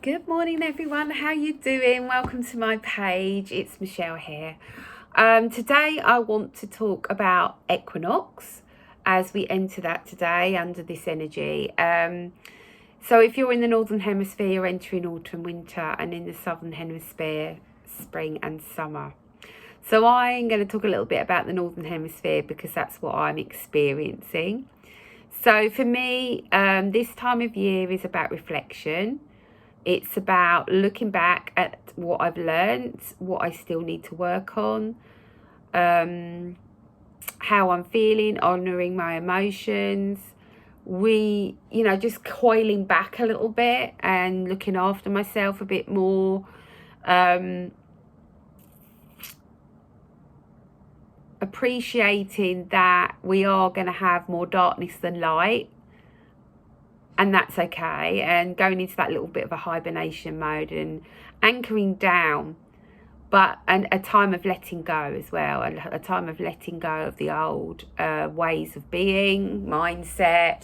Good morning, everyone. How you doing? Welcome to my page. It's Michelle here. Today I want to talk about Equinox as we enter that today under this energy. So if you're in the Northern Hemisphere, you're entering autumn, winter, and in the Southern Hemisphere, spring and summer. So I'm going to talk a little bit about the Northern Hemisphere because that's what I'm experiencing. So for me, this time of year is about reflection. It's about looking back at what I've learned, what I still need to work on, how I'm feeling, honouring my emotions. Just coiling back a little bit and looking after myself a bit more. Appreciating that we are going to have more darkness than light. And that's okay, and going into that little bit of a hibernation mode and anchoring down, and a time of letting go as well, a time of letting go of the old ways of being, mindset,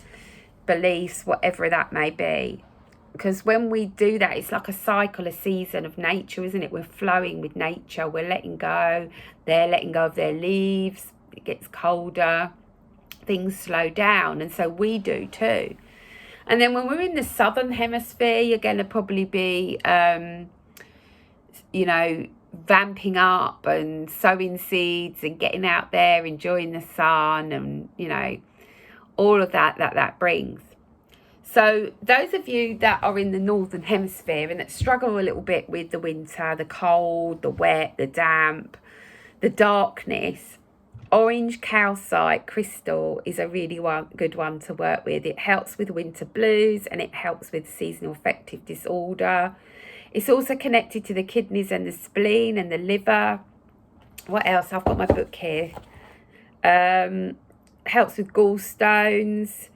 beliefs, whatever that may be. Because when we do that, it's like a cycle, a season of nature, isn't it? We're flowing with nature, we're letting go, they're letting go of their leaves, it gets colder, things slow down, and so we do too. And then when we're in the Southern Hemisphere, you're going to probably be, vamping up and sowing seeds and getting out there, enjoying the sun and, all of that brings. So those of you that are in the Northern Hemisphere and that struggle a little bit with the winter, the cold, the wet, the damp, the darkness, orange calcite crystal is a really good one to work with. It helps with winter blues and it helps with seasonal affective disorder. It's also connected to the kidneys and the spleen and the liver. What else? I've got my book here. Helps with gallstones,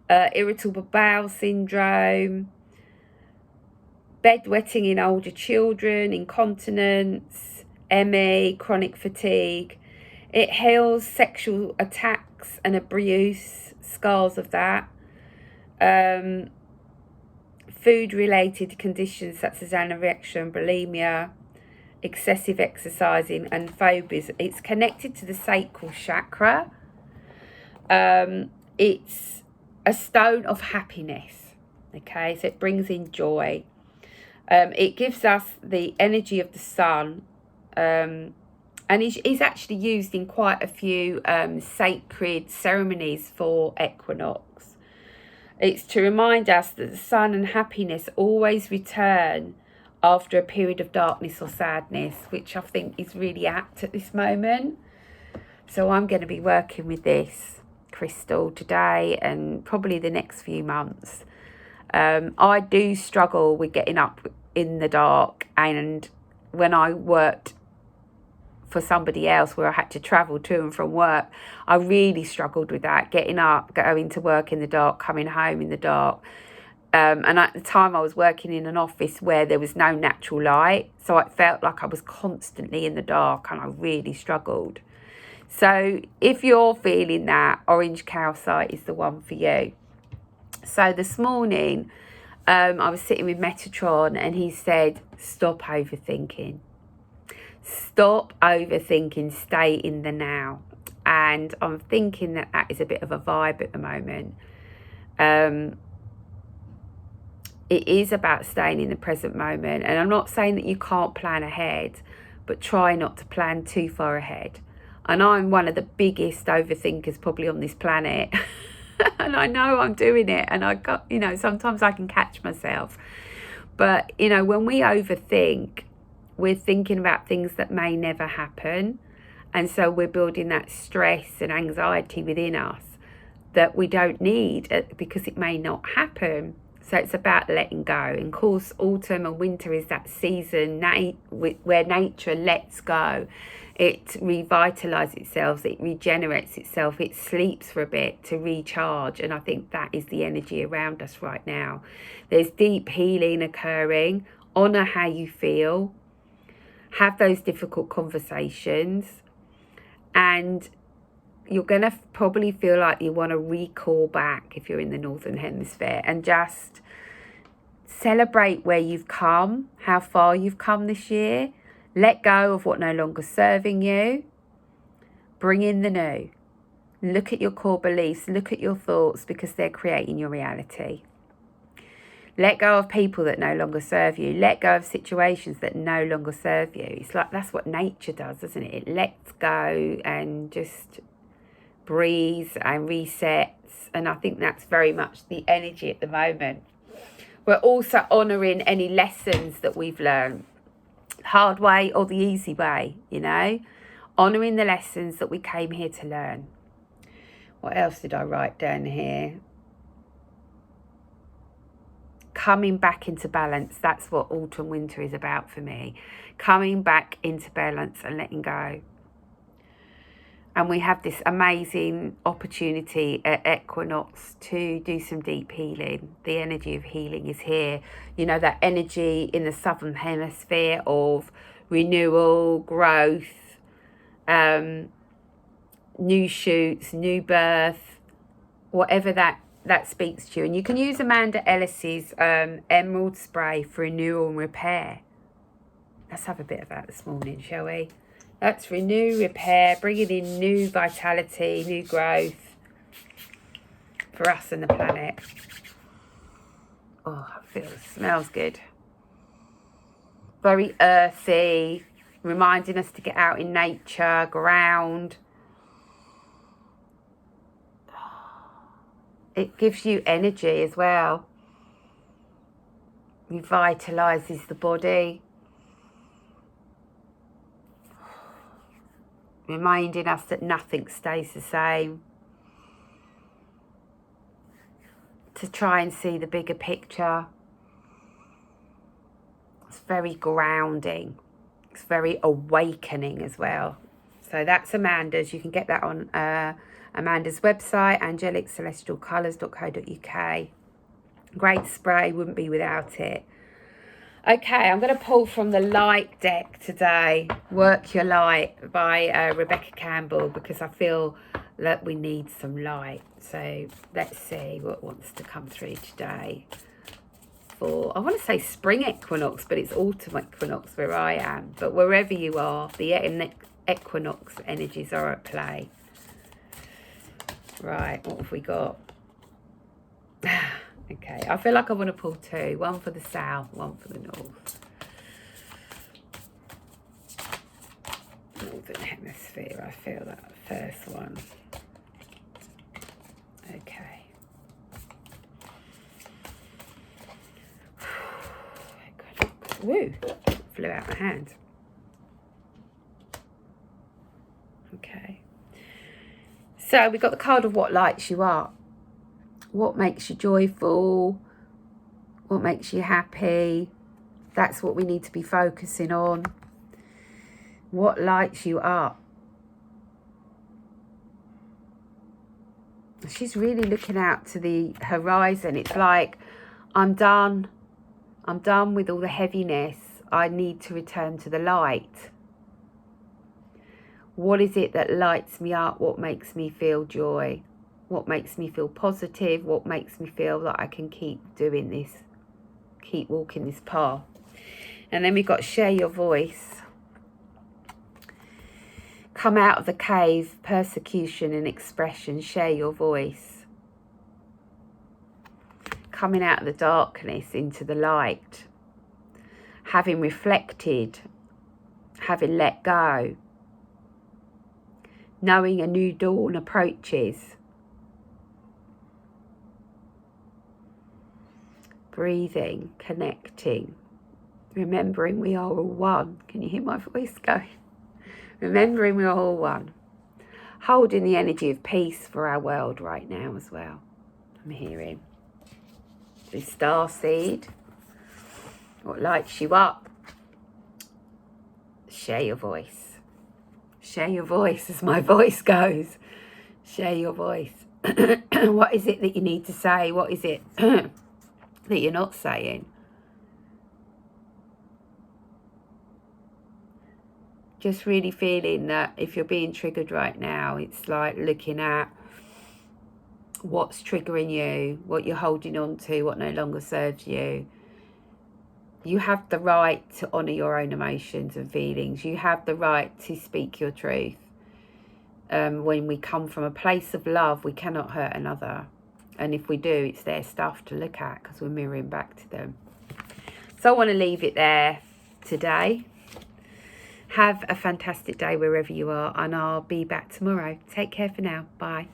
irritable bowel syndrome, bedwetting in older children, incontinence, ME, chronic fatigue. It heals sexual attacks and abuse, scars of that. Food-related conditions such as anorexia and bulimia, excessive exercising and phobias. It's connected to the sacral chakra. It's a stone of happiness. Okay, so it brings in joy. It gives us the energy of the sun. And is actually used in quite a few sacred ceremonies for equinox. It's to remind us that the sun and happiness always return after a period of darkness or sadness, which I think is really apt at this moment. So I'm going to be working with this crystal today and probably the next few months. I do struggle with getting up in the dark, and when I worked for somebody else where I had to travel to and from work, I really struggled with that, getting up, going to work in the dark, coming home in the dark. And at the time I was working in an office where there was no natural light, so I felt like I was constantly in the dark and I really struggled. So if you're feeling that, orange calcite is the one for you. So this morning I was sitting with Metatron and he said, stop overthinking. Stop overthinking, stay in the now. And I'm thinking that is a bit of a vibe at the moment. It is about staying in the present moment. And I'm not saying that you can't plan ahead, but try not to plan too far ahead. And I'm one of the biggest overthinkers probably on this planet. And I know I'm doing it. And I got, sometimes I can catch myself. But, when we overthink, we're thinking about things that may never happen. And so we're building that stress and anxiety within us that we don't need because it may not happen. So it's about letting go. And of course, autumn and winter is that season where nature lets go. It revitalizes itself, it regenerates itself, it sleeps for a bit to recharge. And I think that is the energy around us right now. There's deep healing occurring. Honor how you feel. Have those difficult conversations, and you're going to probably feel like you want to recall back if you're in the Northern Hemisphere and just Celebrate where you've come, how far you've come this year. Let go of what no longer serving you. Bring in the new. Look at your core beliefs, look at your thoughts, because they're creating your reality. Let go of people that no longer serve you. Let go of situations that no longer serve you. It's like that's what nature does, isn't it? It lets go and just breathes and resets. And I think that's very much the energy at the moment. We're also honouring any lessons that we've learned. Hard way or the easy way, you know. Honouring the lessons that we came here to learn. What else did I write down here? Coming back into balance. That's what autumn winter is about for me. Coming back into balance and letting go. And we have this amazing opportunity at Equinox to do some deep healing. The energy of healing is here. You know, that energy in the southern hemisphere of renewal, growth, new shoots, new birth, whatever that speaks to you. And you can use Amanda Ellis's emerald spray for renewal and repair. Let's have a bit of that this morning, shall we? That's renew, repair, bringing in new vitality, new growth for us and the planet. Oh, smells good. Very earthy, reminding us to get out in nature, ground. It gives you energy as well. Revitalises the body. Reminding us that nothing stays the same. To try and see the bigger picture. It's very grounding. It's very awakening as well. So that's Amanda's. You can get that on Amanda's website, angeliccelestialcolours.co.uk. Great spray, wouldn't be without it. Okay, I'm going to pull from the light deck today, Work Your Light by Rebecca Campbell, because I feel that we need some light. So let's see what wants to come through today for, I want to say spring equinox, but it's autumn equinox where I am. But wherever you are, the equinox energies are at play. Right, what have we got? Okay, I feel like I want to pull two. One for the south, one for the north. Northern hemisphere, I feel that first one. Okay. Woo, flew out my hand. Okay. So we got the card of what lights you up. What makes you joyful? What makes you happy? That's what we need to be focusing on. What lights you up? She's really looking out to the horizon. It's like, I'm done. I'm done with all the heaviness. I need to return to the light. What is it that lights me up? What makes me feel joy? What makes me feel positive? What makes me feel that I can keep doing this, keep walking this path? And then we've got share your voice. Come out of the cave, persecution and expression, share your voice. Coming out of the darkness into the light. Having reflected, having let go. Knowing a new dawn approaches. Breathing, connecting, remembering we are all one. Can you hear my voice going? Remembering we are all one. Holding the energy of peace for our world right now as well. I'm hearing. The starseed. What lights you up? Share your voice. Share your voice as my voice goes. Share your voice. What is it that you need to say? What is it that you're not saying? Just really feeling that if you're being triggered right now, it's like looking at what's triggering you, what you're holding on to, what no longer serves you. You have the right to honour your own emotions and feelings. You have the right to speak your truth. When we come from a place of love, we cannot hurt another. And if we do, it's their stuff to look at because we're mirroring back to them. So I want to leave it there today. Have a fantastic day wherever you are, and I'll be back tomorrow. Take care for now. Bye.